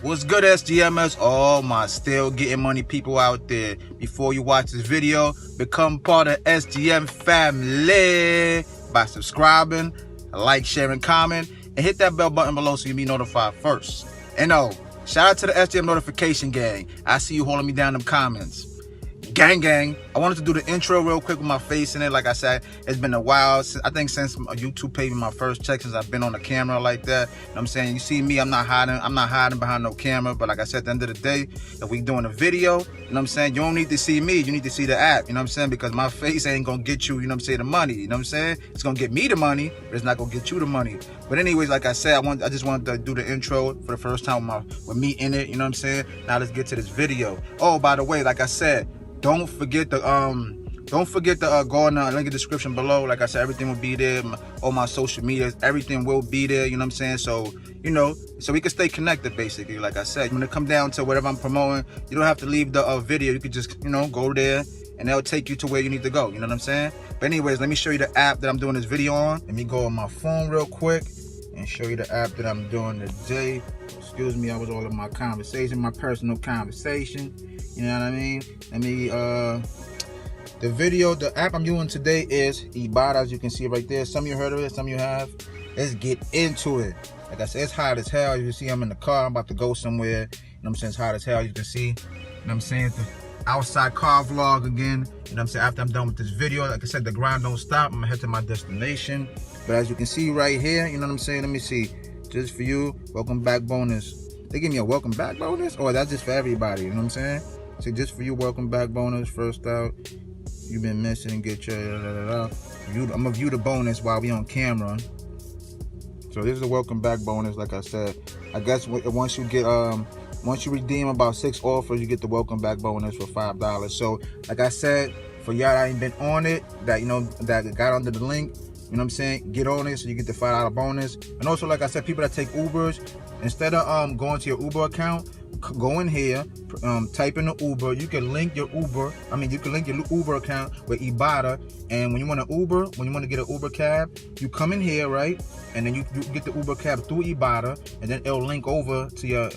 What's good, SGMers? All my still getting money people out there. Before you watch this video, become part of SGM family by subscribing, like, sharing, comment, and hit that bell button below so you'll be notified first. And shout out to the SGM notification gang. I see you holding me down in them comments. Gang. I wanted to do the intro real quick with my face in it. Like I said, it's been a while since, I think since a YouTube page, my first check, since I've been on the camera like that. You know what I'm saying? You see me, I'm not hiding behind no camera. But like I said, at the end of the day, if we doing a video, you know what I'm saying, you don't need to see me, you need to see the app, you know what I'm saying? Because my face ain't gonna get you, you know what I'm saying, the money, you know what I'm saying? It's gonna get me the money, but it's not gonna get you the money. But anyways, like I said, I just wanted to do the intro for the first time with me in it, you know what I'm saying? Now let's get to this video. Oh, by the way, like I said, don't forget to go in the link in the description below. Like I said, everything will be there. All my social medias, everything will be there. You know what I'm saying? So, you know, so we can stay connected basically. Like I said, when it come down to whatever I'm promoting, you don't have to leave the video. You could just, you know, go there and they'll take you to where you need to go. You know what I'm saying? But anyways, let me show you the app that I'm doing this video on. Let me go on my phone real quick and show you the app that I'm doing today. Excuse me, I was all in my conversation, my personal conversation. You know what I mean? Let me, the app I'm using today is Ibarra, as you can see right there. Some of you heard of it, some of you have. Let's get into it. Like I said, it's hot as hell. You can see I'm in the car, I'm about to go somewhere. You know what I'm saying? It's hot as hell, you can see. You know what I'm saying? It's the outside car vlog again. You know what I'm saying? After I'm done with this video, like I said, the grind don't stop. I'm gonna head to my destination. But as you can see right here, you know what I'm saying? Let me see. Just for you, welcome back bonus. They give me a welcome back bonus? Or that's just for everybody, you know what I'm saying? So just for you, welcome back bonus. First out, you've been missing, get your I'm gonna view the bonus while we on camera. So this is a welcome back bonus. Like I said, I guess once you redeem about 6 offers, you get the welcome back bonus for $5. So like I said, for y'all that ain't been on it, that you know that got under the link, you know what I'm saying, get on it so you get the $5 bonus. And also, like I said, people that take Ubers, instead of going to your Uber account, go in here, type in the Uber. You can link your Uber. You can link your Uber account with Ibarra. And when you want to get an Uber cab, you come in here, right? And then you get the Uber cab through Ibarra, and then it'll link over to your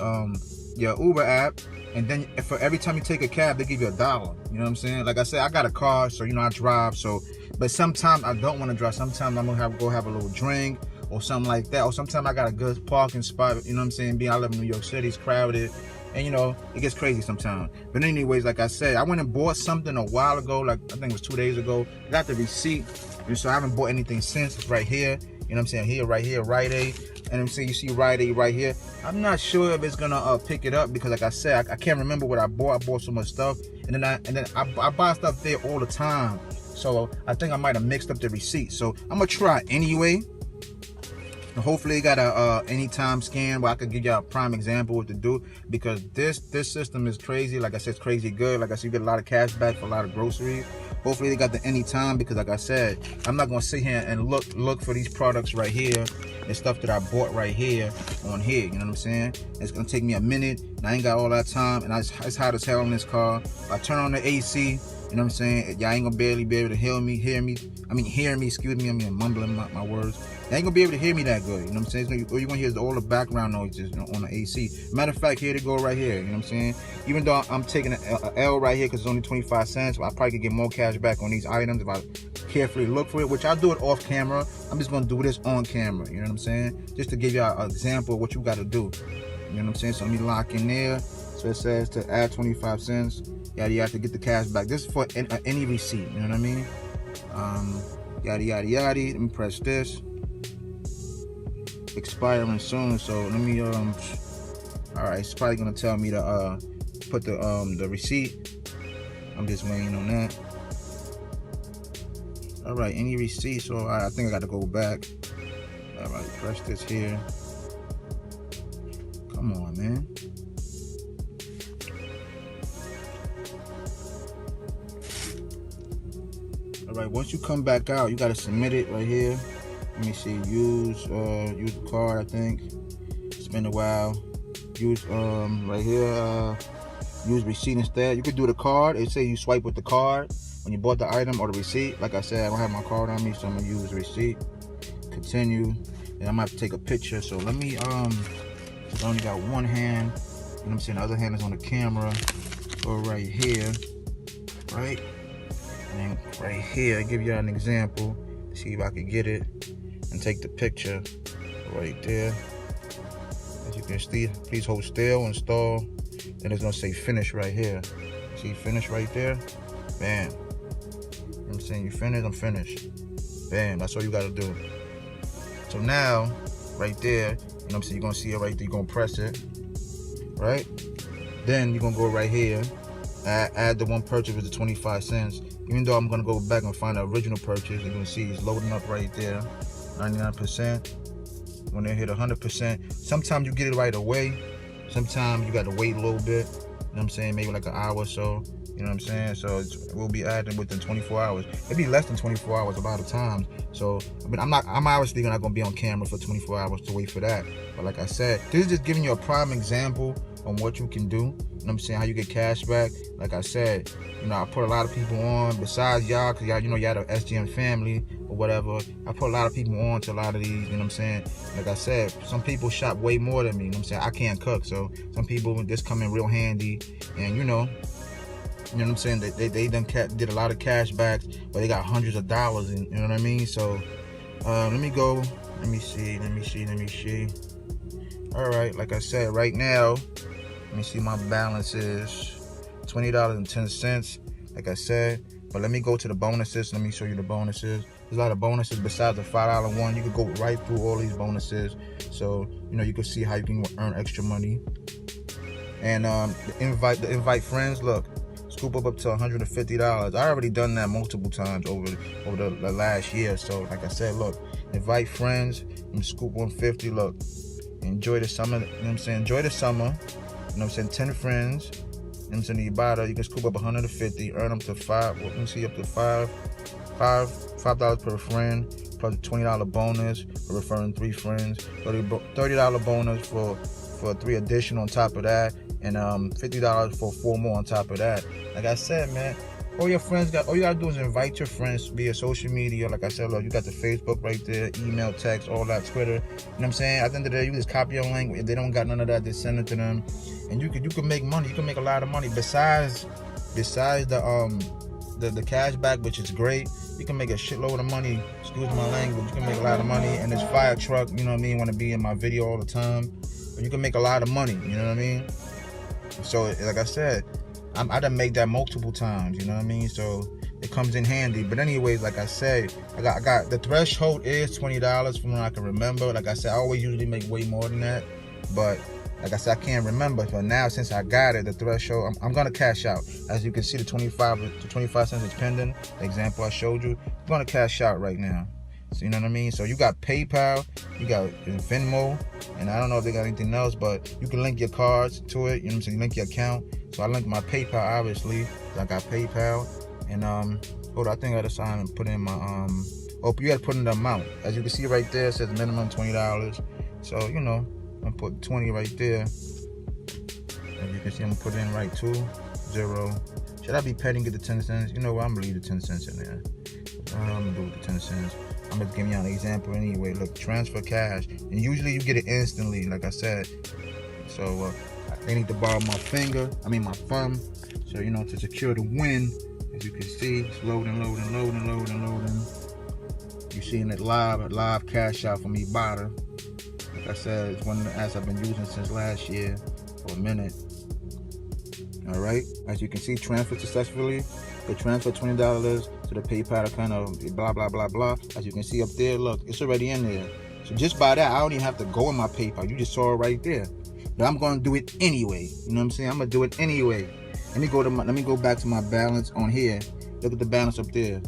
Uber app. And then for every time you take a cab, they give you $1. You know what I'm saying? Like I said, I got a car, so you know I drive. So, but sometimes I don't want to drive. Sometimes I'm gonna go have a little drink or something like that. Or sometimes I got a good parking spot. You know what I'm saying? I live in New York City, it's crowded. And you know, it gets crazy sometimes. But anyways, like I said, I went and bought something a while ago, like I think it was 2 days ago. I got the receipt, and so I haven't bought anything since. It's right here. You know what I'm saying? Here, right here, Rite Aid. And I'm saying, you see Rite Aid right here. I'm not sure if it's gonna pick it up because, like I said, I can't remember what I bought. I bought so much stuff, and then I buy stuff there all the time. So I think I might have mixed up the receipt. So I'm gonna try anyway. Hopefully it got a anytime scan where I could give y'all a prime example what to do, because this system is crazy. Like I said, it's crazy good. Like I said, you get a lot of cash back for a lot of groceries. Hopefully they got the anytime, because like I said, I'm not gonna sit here and look for these products right here and stuff that I bought right here on here. You know what I'm saying? It's gonna take me a minute, and I ain't got all that time, and it's hot as hell in this car. If I turn on the AC, you know what I'm saying, y'all ain't gonna barely be able to hear me, excuse me, I'm mumbling my words. They ain't gonna be able to hear me that good, you know what I'm saying? All you're gonna hear is all the background noises on the AC. Matter of fact, here they go right here, you know what I'm saying? Even though I'm taking a L right here because it's only 25 cents, I probably could get more cash back on these items if I carefully look for it, which I'll do it off camera. I'm just gonna do this on camera, you know what I'm saying? Just to give y'all an example of what you gotta do. You know what I'm saying? So let me lock in there. So it says to add 25 cents. Yada yada to get the cash back. This is for any receipt, you know what I mean? Yada yada yada. Let me press this. Expiring soon, so let me all right, it's probably gonna tell me to put the receipt. I'm just waiting on that. All right, any receipt. So I think I got to go back. All right, press this here. Come on, man. All right, once you come back out, you got to submit it right here. Let me see, use the card, I think. It's been a while. Use right here, use receipt instead. You could do the card. It say you swipe with the card when you bought the item, or the receipt. Like I said, I don't have my card on me, so I'm gonna use the receipt. Continue, and I'm gonna have to take a picture. So let me I only got one hand. what I'm saying? The other hand is on the camera. Go right here, right? And then right here, I give y'all an example. See if I can get it and take the picture right there. As you can see, please hold still, install. Then it's gonna say finish right here. See finish right there? Bam. You know what I'm saying? You finished, I'm finished. Bam, that's all you gotta do. So now, right there, you know what I'm saying? You're gonna see it right there, you're gonna press it, right? Then you're gonna go right here, add the one purchase with the 25 cents. Even though I'm gonna go back and find the original purchase, you're gonna see it's loading up right there, 99%. When they hit 100%, sometimes you get it right away. Sometimes you gotta wait a little bit, you know what I'm saying? Maybe like an hour or so, you know what I'm saying? So we'll be adding within 24 hours. It'd be less than 24 hours a lot of times. So, I mean, I'm obviously not gonna be on camera for 24 hours to wait for that. But like I said, this is just giving you a prime example on what you can do. You know what I'm saying? How you get cash back. Like I said, you know, I put a lot of people on besides y'all, cause y'all, you know, y'all the SGM family or whatever. I put a lot of people on to a lot of these, you know what I'm saying? Like I said, some people shop way more than me, you know what I'm saying? I can't cook, so some people just come in real handy, and you know what I'm saying? They done did a lot of cash backs, but they got hundreds of dollars, in, you know what I mean? So let me go, let me see. All right, like I said, right now, let me see, my balance is $20.10, like I said. But let me go to the bonuses. Let me show you the bonuses. There's a lot of bonuses besides the $5 one. You can go right through all these bonuses. So, you know, you can see how you can earn extra money. And the invite friends, look, scoop up to $150. I already done that multiple times over the last year. So, like I said, look, invite friends and scoop 150. Look, enjoy the summer. You know what I'm saying? Enjoy the summer. You know what I'm saying? 10 friends. You know what I'm saying? You can scoop up 150, earn them to $5. Let me see, up to $5 per friend, plus a $20 bonus for referring 3 friends. $30 bonus for 3 additional on top of that, and $50 for 4 more on top of that. Like I said, man, all you gotta do is invite your friends via social media. Like I said, look, you got the Facebook right there, email, text, all that, Twitter. You know what I'm saying? At the end of the day, you just copy your link. If they don't got none of that, just send it to them, and you can make money. You can make a lot of money. Besides the cash back, which is great, you can make a shitload of money. Excuse my language. You can make a lot of money, and this fire truck, you know what I mean, want to be in my video all the time. But you can make a lot of money. You know what I mean? So, like I said, I done made that multiple times, you know what I mean? So it comes in handy. But anyways, like I said, I got the threshold is $20 from what I can remember. Like I said, I always usually make way more than that, but like I said, I can't remember. So now, since I got it, the threshold, I'm gonna cash out. As you can see, the 25 cents is pending. The example I showed you, I'm gonna cash out right now. So you know what I mean? So you got PayPal, you got Venmo, and I don't know if they got anything else, but you can link your cards to it. You know what I'm saying? You link your account. So I linked my PayPal, obviously. So I got PayPal, and hold on, I think I gotta sign and put in my oh, you gotta put in the amount. As you can see right there, it says minimum $20. So you know, I'm gonna put 20 right there. As you can see, I'm gonna put in right 20. Should I be petting, get the 10 cents? You know what? I'm gonna leave the 10 cents in there. I'm gonna do with the 10 cents. I'm just giving you an example anyway. Look, transfer cash, and usually you get it instantly, like I said. So they need to borrow my thumb. So you know, to secure the win. As you can see, it's loading. You're seeing it live cash out from Ibarra. Like I said, it's one of the apps I've been using since last year for a minute. All right, as you can see, transfer successfully. They transfer $20 to the PayPal account of blah, blah, blah, blah. As you can see up there, look, it's already in there. So just by that, I don't even have to go in my PayPal. You just saw it right there. But I'm going to do it anyway. You know what I'm saying? I'm going to do it anyway. Let me go back to my balance on here. Look at the balance up there.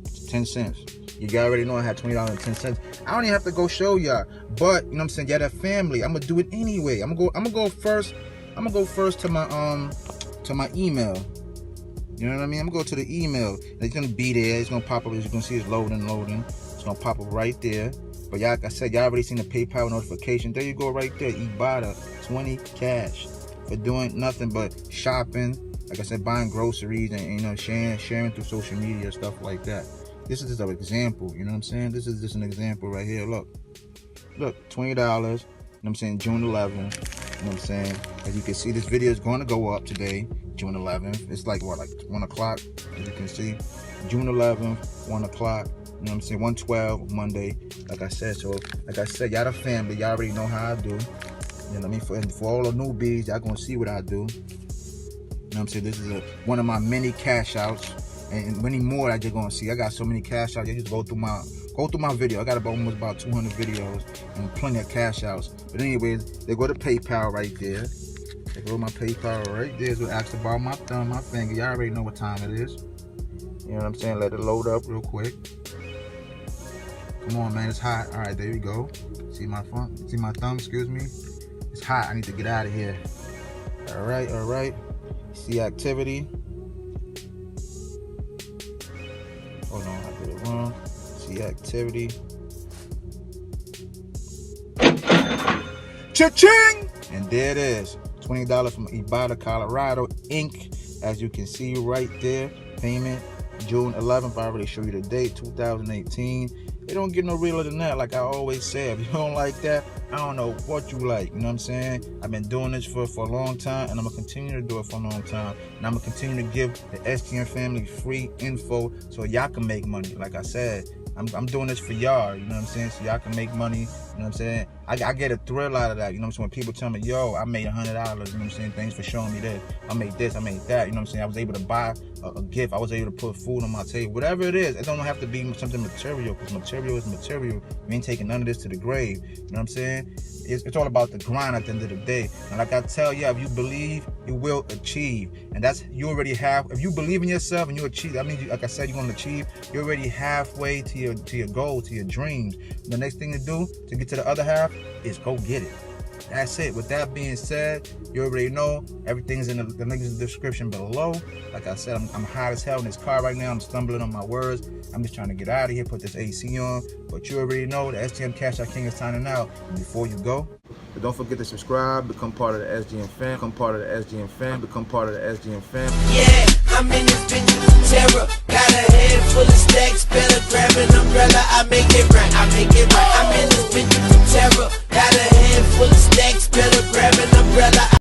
It's 10 cents. You guys already know I had $20.10. I don't even have to go show y'all. But, you know what I'm saying? Yeah, that family. I'm going to do it anyway. I'm going to go first. I'm going to go first to my email. You know what I mean? I'm going to go to the email. It's going to be there. It's going to pop up. As you can see, it's loading. It's going to pop up right there. But y'all, like I said, y'all already seen the PayPal notification. There you go right there. Ibarra, 20 cash for doing nothing but shopping. Like I said, buying groceries and you know, sharing through social media, stuff like that. This is just an example. You know what I'm saying? This is just an example right here. Look, $20. You know what I'm saying? June 11th. know what I'm saying? As you can see, this video is going to go up today, June 11th. It's like what, like 1 o'clock, as you can see. June 11th, 1 o'clock. You know what I'm saying? 1:12 Monday. Like I said, so like I said, y'all the family. Y'all already know how I do. You know what I mean? For all the newbies, y'all gonna see what I do. You know what I'm saying? This is one of my many cash outs, and many more that you're gonna see. I got so many cash outs. You just go through my video. I got almost about 200 videos and plenty of cash outs. But anyways, they go to PayPal right there. They go to my PayPal right there. So ask to borrow my thumb, my finger. Y'all already know what time it is. You know what I'm saying? Let it load up real quick. Come on, man, it's hot. All right, there you go. See my thumb, excuse me. It's hot, I need to get out of here. All right. See activity. Hold on, I did it wrong. See activity. Cha-ching! And there it is. $20 from Ibarra, Colorado, Inc. As you can see right there, payment June 11th. I already showed you the date, 2018. It don't get no realer than that. Like I always say, if you don't like that, I don't know what you like. You know what I'm saying? I've been doing this for a long time, and I'm gonna continue to do it for a long time. And I'm gonna continue to give the SGM family free info so y'all can make money. Like I said, I'm doing this for y'all, you know what I'm saying? So y'all can make money, you know what I'm saying? I get a thrill out of that, you know what I'm saying? When people tell me, yo, I made $100, you know what I'm saying? Thanks for showing me this. I made this, I made that, you know what I'm saying? I was able to buy a gift. I was able to put food on my table. Whatever it is, it don't have to be something material, because material is material. We ain't taking none of this to the grave, you know what I'm saying? It's all about the grind at the end of the day. And like I tell you, if you believe, you will achieve. And that's, you already have, if you believe in yourself and you achieve, that means, like I said, you're going to achieve. You're already halfway to your goal, to your dreams. The next thing to do to get to the other half is go get it. That's it. With that being said, you already know everything's in the link in the description below. Like I said, I'm hot as hell in this car right now. I'm stumbling on my words. I'm just trying to get out of here, put this AC on. But you already know the SgmCashoutKing is signing out. And before you go, but don't forget to subscribe, become part of the SGM fam, become part of the SGM fam, become part of the SGM fam. Yeah, I'm in this bitch with terror. Got a head full of stacks, better grab an umbrella. I make it